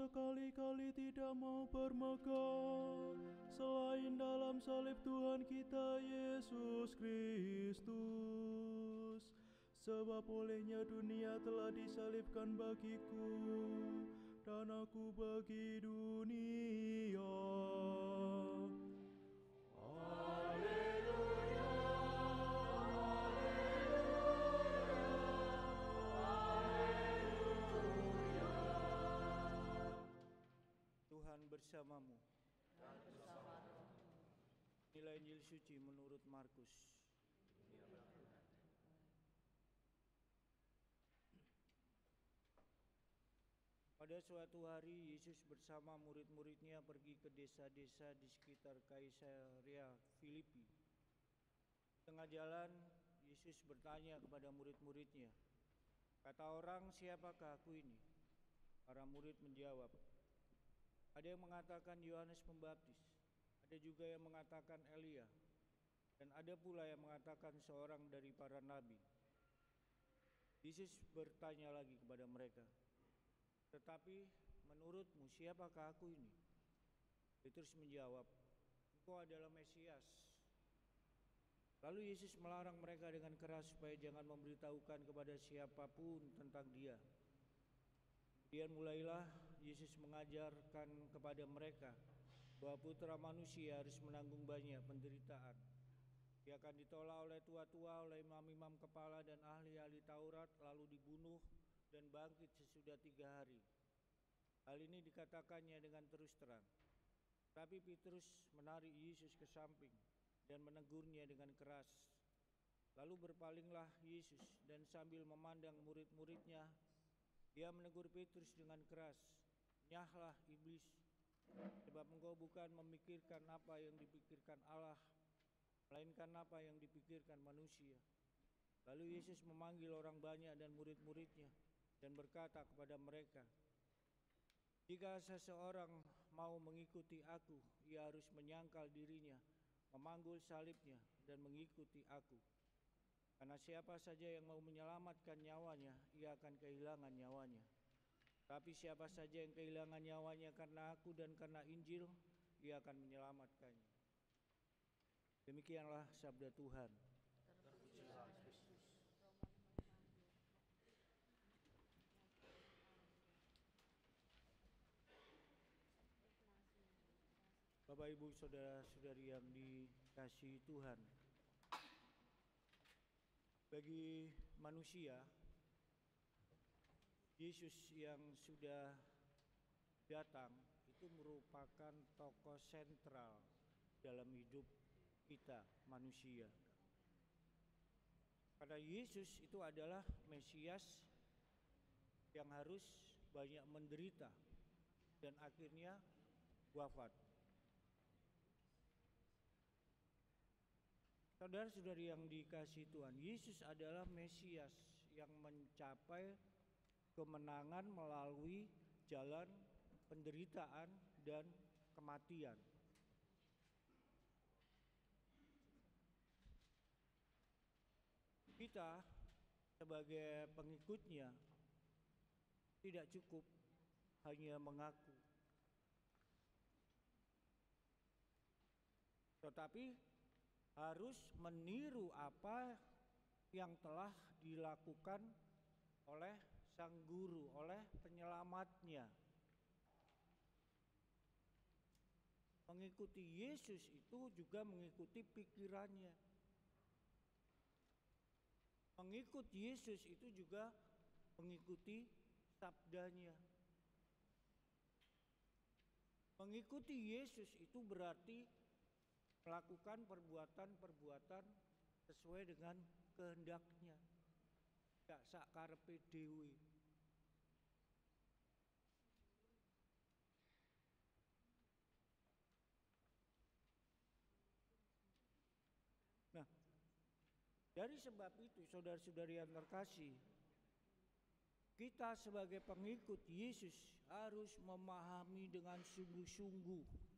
sekali-kali tidak mau bermegah selain dalam salib Tuhan kita Yesus Kristus. Sebab olehnya dunia telah disalibkan bagiku, dan aku bagi dunia. Haleluya, haleluya. Tuhan bersamamu. Nilai Injil suci menurut Markus. Pada suatu hari Yesus bersama murid-muridnya pergi ke desa-desa di sekitar Kaisarea Filipi. Di tengah jalan Yesus bertanya kepada murid-muridnya, "Kata orang, siapakah aku ini?" Para murid menjawab, "Ada yang mengatakan Yohanes Pembaptis, ada juga yang mengatakan Elia, dan ada pula yang mengatakan seorang dari para nabi." Yesus bertanya lagi kepada mereka, "Tetapi menurutmu siapakah aku ini?" Petrus menjawab, "Engkau adalah Mesias." Lalu Yesus melarang mereka dengan keras supaya jangan memberitahukan kepada siapapun tentang Dia. Kemudian mulailah Yesus mengajarkan kepada mereka bahwa Putra Manusia harus menanggung banyak penderitaan. Dia akan ditolak oleh tua-tua, oleh imam-imam kepala dan ahli-ahli Taurat, lalu dibunuh dan bangkit sesudah 3 hari. Hal ini dikatakannya dengan terus terang. Tapi Petrus menarik Yesus ke samping dan menegurnya dengan keras. Lalu berpalinglah Yesus dan sambil memandang murid-muridnya, Dia menegur Petrus dengan keras, "Nyahlah iblis, sebab engkau bukan memikirkan apa yang dipikirkan Allah, melainkan apa yang dipikirkan manusia." Lalu Yesus memanggil orang banyak dan murid-muridnya dan berkata kepada mereka, "Jika seseorang mau mengikuti aku, ia harus menyangkal dirinya, memanggul salibnya, dan mengikuti aku. Karena siapa saja yang mau menyelamatkan nyawanya, ia akan kehilangan nyawanya. Tapi siapa saja yang kehilangan nyawanya karena aku dan karena Injil, ia akan menyelamatkannya." Demikianlah sabda Tuhan. Terpujilah Kristus. Bapak, Ibu, saudara-saudari yang dikasihi Tuhan, bagi manusia, Yesus yang sudah datang itu merupakan tokoh sentral dalam hidup kita manusia. Karena Yesus itu adalah Mesias yang harus banyak menderita dan akhirnya wafat. Saudara-saudari yang dikasihi Tuhan, Yesus adalah Mesias yang mencapai kemenangan melalui jalan penderitaan dan kematian. Kita sebagai pengikutnya tidak cukup hanya mengaku, tetapi harus meniru apa yang telah dilakukan oleh Sang Guru, oleh penyelamatnya. Mengikuti Yesus itu juga mengikuti pikirannya. Mengikuti Yesus itu juga mengikuti sabdanya. Mengikuti Yesus itu berarti melakukan perbuatan-perbuatan sesuai dengan kehendaknya, gak sakarepe dhewe. Nah, dari sebab itu saudara-saudari yang terkasih, kita sebagai pengikut Yesus harus memahami dengan sungguh-sungguh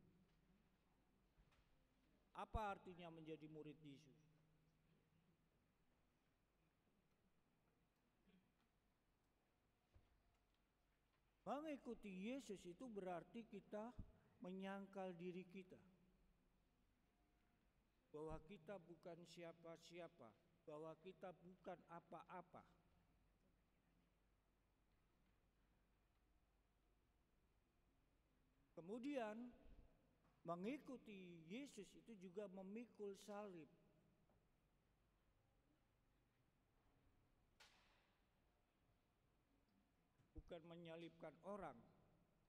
apa artinya menjadi murid Yesus. Mengikuti Yesus itu berarti kita menyangkal diri kita, bahwa kita bukan siapa-siapa, bahwa kita bukan apa-apa. Kemudian mengikuti Yesus itu juga memikul salib. Bukan menyalibkan orang,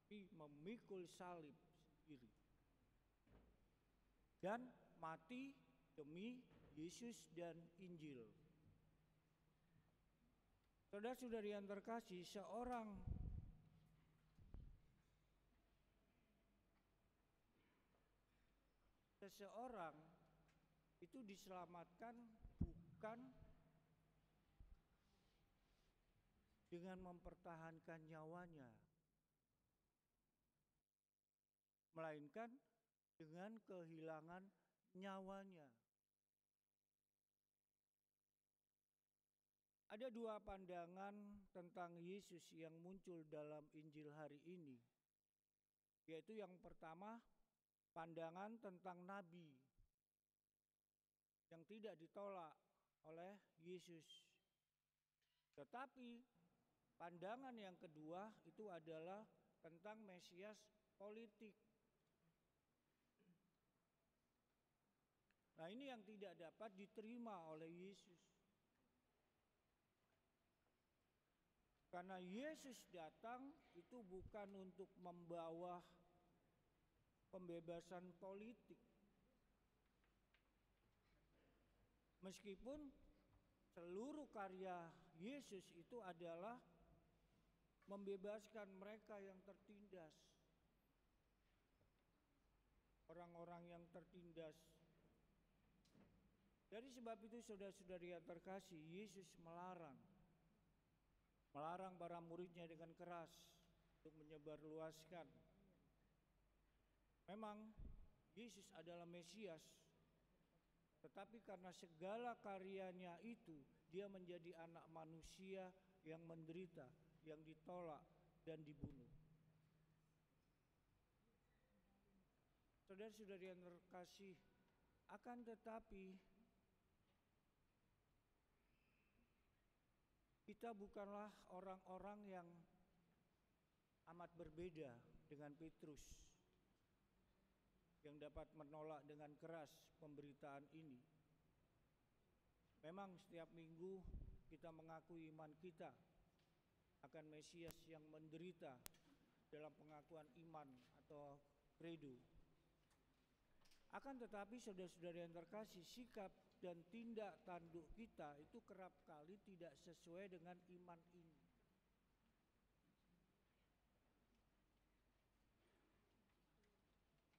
tapi memikul salib sendiri. Dan mati demi Yesus dan Injil. Saudara-saudari yang terkasih, seseorang itu diselamatkan bukan dengan mempertahankan nyawanya, melainkan dengan kehilangan nyawanya. Ada dua pandangan tentang Yesus yang muncul dalam Injil hari ini, yaitu yang pertama, pandangan tentang nabi yang tidak ditolak oleh Yesus. Tetapi pandangan yang kedua itu adalah tentang Mesias politik. Nah, ini yang tidak dapat diterima oleh Yesus. Karena Yesus datang itu bukan untuk membawa pembebasan politik. Meskipun seluruh karya Yesus itu adalah membebaskan mereka yang tertindas, orang-orang yang tertindas. Dari sebab itu saudara-saudari yang terkasih, Yesus melarang para muridnya dengan keras untuk menyebarluaskan. Memang Yesus adalah Mesias, tetapi karena segala karyanya itu, dia menjadi anak manusia yang menderita, yang ditolak dan dibunuh. Saudara-saudari yang terkasih, akan tetapi kita bukanlah orang-orang yang amat berbeda dengan Petrus yang dapat menolak dengan keras pemberitaan ini. Memang setiap minggu kita mengakui iman kita akan Mesias yang menderita dalam pengakuan iman atau credo. Akan tetapi saudara-saudara yang terkasih, sikap dan tindak tanduk kita itu kerap kali tidak sesuai dengan iman ini.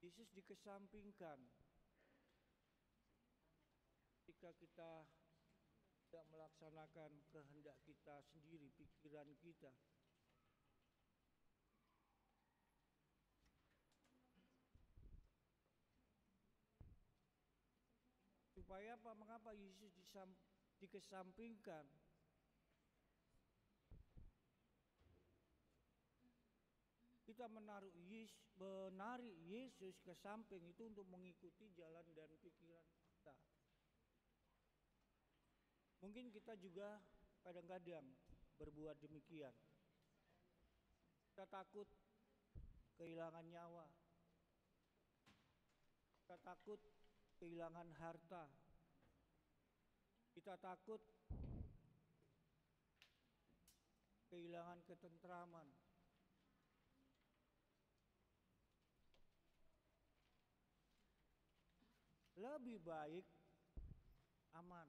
Yesus dikesampingkan ketika kita tidak melaksanakan kehendak kita sendiri, pikiran kita. Supaya apa? Mengapa Yesus dikesampingkan? Kita menarik Yesus ke samping itu untuk mengikuti jalan dan pikiran kita. Mungkin kita juga kadang-kadang berbuat demikian. Kita takut kehilangan nyawa. Kita takut kehilangan harta. Kita takut kehilangan ketentraman. Lebih baik aman.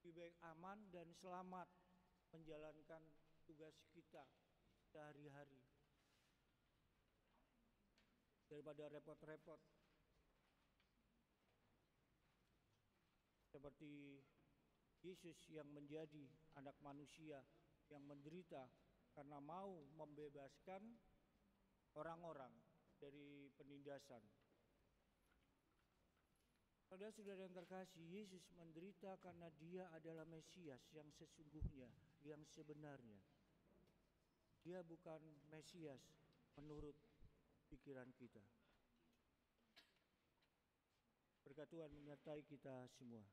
Lebih baik aman dan selamat menjalankan tugas kita sehari-hari daripada repot-repot. Seperti Yesus yang menjadi anak manusia yang menderita karena mau membebaskan orang-orang dari penindasan. Saudara-saudara yang terkasih, Yesus menderita karena Dia adalah Mesias yang sesungguhnya, yang sebenarnya. Dia bukan Mesias menurut pikiran kita. Berkat Tuhan menyertai kita semua.